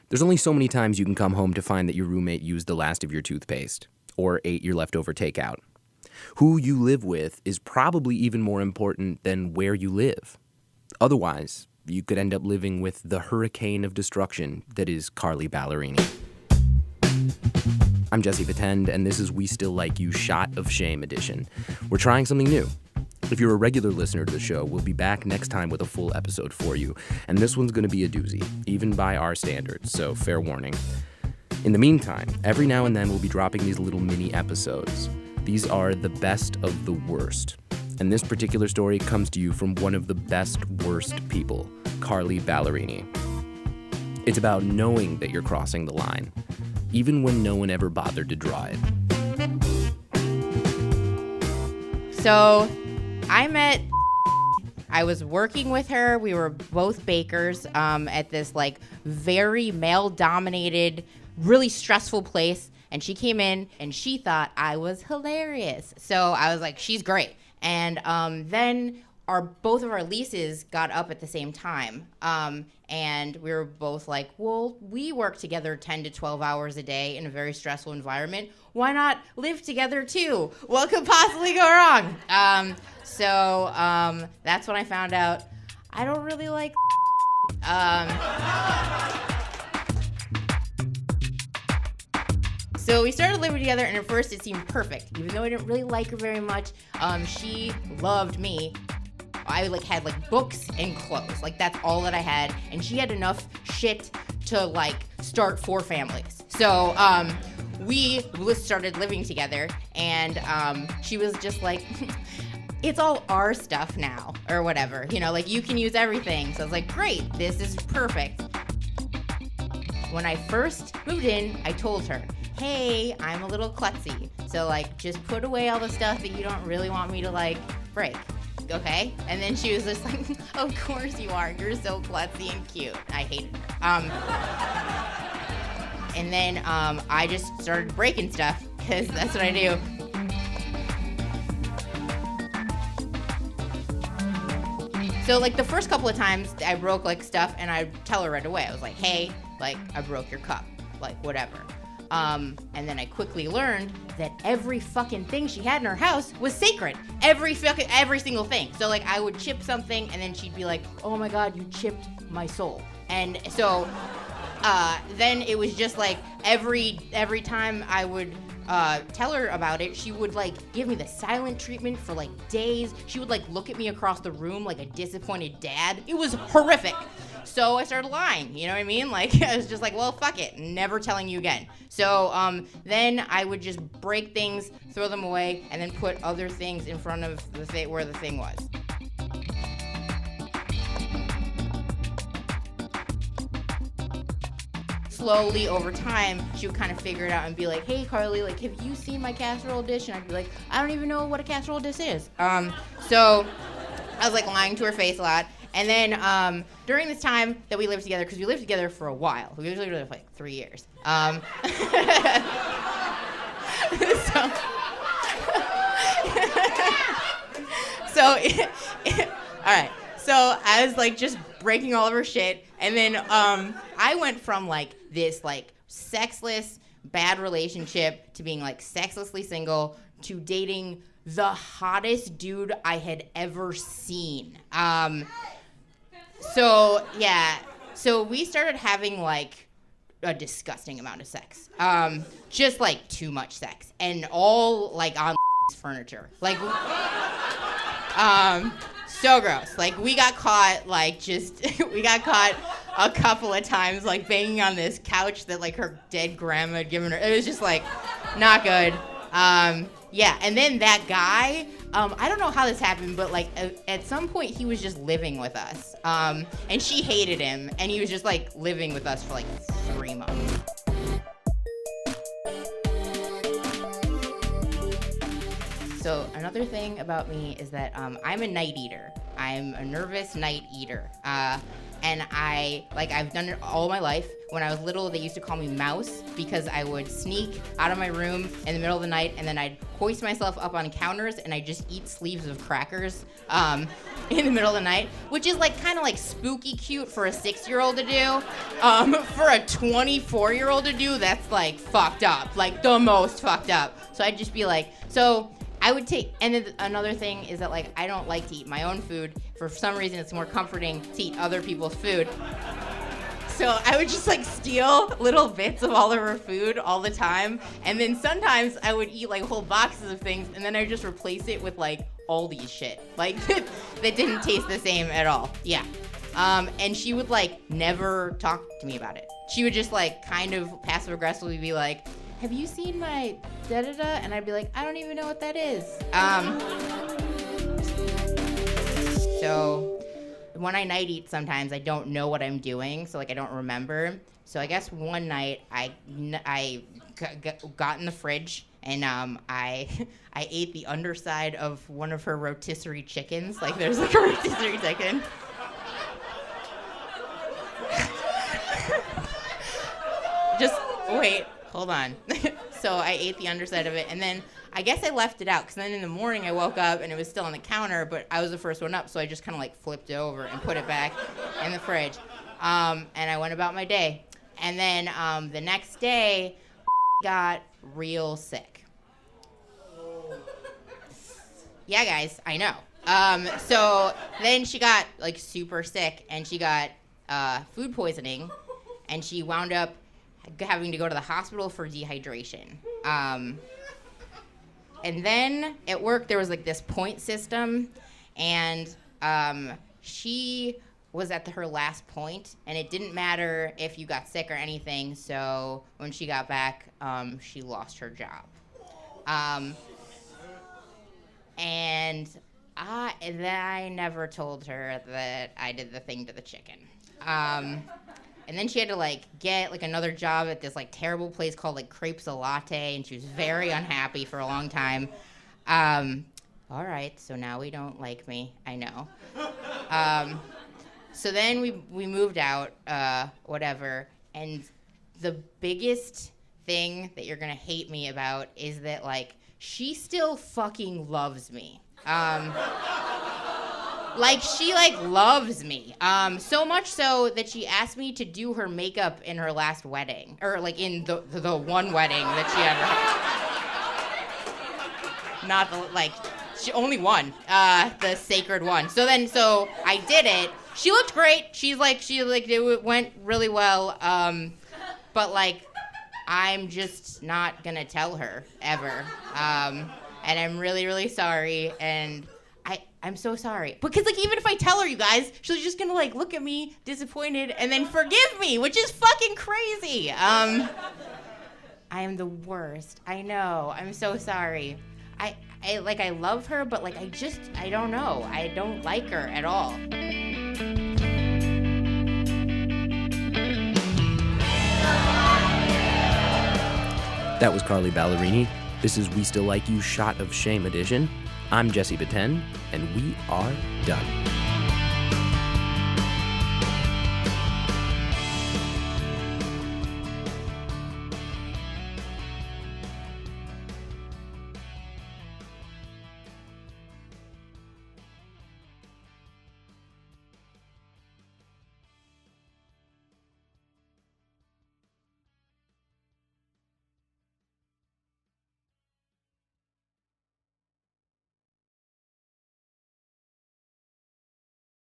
There's only so many times you can come home to find that your roommate used the last of your toothpaste or ate your leftover takeout. Who you live with is probably even more important than where you live. Otherwise, you could end up living with the hurricane of destruction that is Carly Ballerini. I'm Jesse Vitend, and this is We Still Like You Shot of Shame edition. We're trying something new. If you're a regular listener to the show, we'll be back next time with a full episode for you, and this one's going to be a doozy, even by our standards, so fair warning. In the meantime, every now and then we'll be dropping these little mini episodes. These are the best of the worst, and this particular story comes to you from one of the best worst people, Carly Ballerini. It's about knowing that you're crossing the line, even when no one ever bothered to draw it. So, I was working with her. We were both bakers at this very male-dominated, really stressful place. And she came in and she thought I was hilarious. So I was like, she's great. And then both of our leases got up at the same time. And we were both like, well, we work together 10 to 12 hours a day in a very stressful environment. Why not live together too? What could possibly go wrong? So that's when I found out I don't really like So we started living together, and at first it seemed perfect. Even though I didn't really like her very much, she loved me. I had books and clothes. That's all that I had. And she had enough shit to start 4 families. So we started living together, and she was just like, it's all our stuff now, or whatever. You can use everything. So I was like, great, this is perfect. When I first moved in, I told her, hey, I'm a little klutzy. So just put away all the stuff that you don't really want me to break. Okay? And then she was just like, of course you are. You're so klutzy and cute. I hated her. And then I just started breaking stuff because that's what I do. So the first couple of times I broke stuff, and I'd tell her right away. I was like, hey, I broke your cup, whatever. And then I quickly learned that every fucking thing she had in her house was sacred. Every single thing. So I would chip something, and then she'd be like, oh my God, you chipped my soul. And so then it was just every time I would tell her about it, she would give me the silent treatment for days. She would look at me across the room like a disappointed dad. It was horrific. So I started lying, you know what I mean? I was just well, fuck it, never telling you again. So then I would just break things, throw them away, and then put other things in front of where the thing was. Slowly over time, she would kind of figure it out and be like, hey, Carly, have you seen my casserole dish? And I'd be like, I don't even know what a casserole dish is. So I was lying to her face a lot. And then during this time that we lived together, because we lived together for a while, we lived together for 3 years. All right. So I was just breaking all of her shit, and then I went from this sexless, bad relationship to being sexlessly single to dating the hottest dude I had ever seen. So we started having a disgusting amount of sex. Just too much sex, and all on furniture. So gross. We got caught we got caught a couple of times banging on this couch that her dead grandma had given her. It was just not good. Yeah, and then that guy, I don't know how this happened, but at some point he was just living with us. And she hated him, and he was just living with us for 3 months. So another thing about me is that I'm a night eater. I'm a nervous night eater. And I've done it all my life. When I was little, they used to call me Mouse because I would sneak out of my room in the middle of the night, and then I'd hoist myself up on counters, and I'd just eat sleeves of crackers. in the middle of the night, which is like kind of like spooky cute for a 6-year-old to do. For a 24-year-old to do, that's like fucked up, like the most fucked up. So I'd just be like, so I would take, and then another thing is that like I don't like to eat my own food. For some reason, it's more comforting to eat other people's food. So I would just like steal little bits of all of her food all the time. And then sometimes I would eat like whole boxes of things and then I would just replace it with like Aldi's shit. Like that didn't taste the same at all. Yeah. And she would like never talk to me about it. She would just like kind of passive aggressively be like, have you seen my da-da-da? And I'd be like, I don't even know what that is. So when I night eat, sometimes I don't know what I'm doing, so like I don't remember. So I guess one night I got in the fridge and I ate the underside of one of her rotisserie chickens. Like there's like a rotisserie chicken. Just wait, hold on. So I ate the underside of it and then I guess I left it out because then in the morning I woke up and it was still on the counter, but I was the first one up, so I just kind of like flipped it over and put it back in the fridge. And I went about my day. And then the next day, got real sick. Yeah, guys, I know. So then she got like super sick and she got food poisoning and she wound up having to go to the hospital for dehydration. And then at work, there was like this point system, and she was at her last point, and it didn't matter if you got sick or anything, so when she got back, she lost her job. And I never told her that I did the thing to the chicken. And then she had to like get like another job at this like terrible place called like Crepes a Latte, and she was very unhappy for a long time. All right, so now we don't like me. I know. So then we moved out, whatever. And the biggest thing that you're gonna hate me about is that like she still fucking loves me. Like, she, like, loves me. So much so that she asked me to do her makeup in her last wedding. Or, like, in the one wedding that she ever had. Not the, like, she only one. The sacred one. So I did it. She looked great. It went really well. But, like, I'm just not gonna tell her, ever. And I'm really, really sorry, and I'm so sorry. Because, like, even if I tell her, you guys, she's just gonna, like, look at me disappointed and then forgive me, which is fucking crazy. I am the worst. I know. I'm so sorry. I love her, but, like, I don't know. I don't like her at all. That was Carly Ballerini. This is We Still Like You Shot of Shame edition. I'm Jesse Batten, and we are done.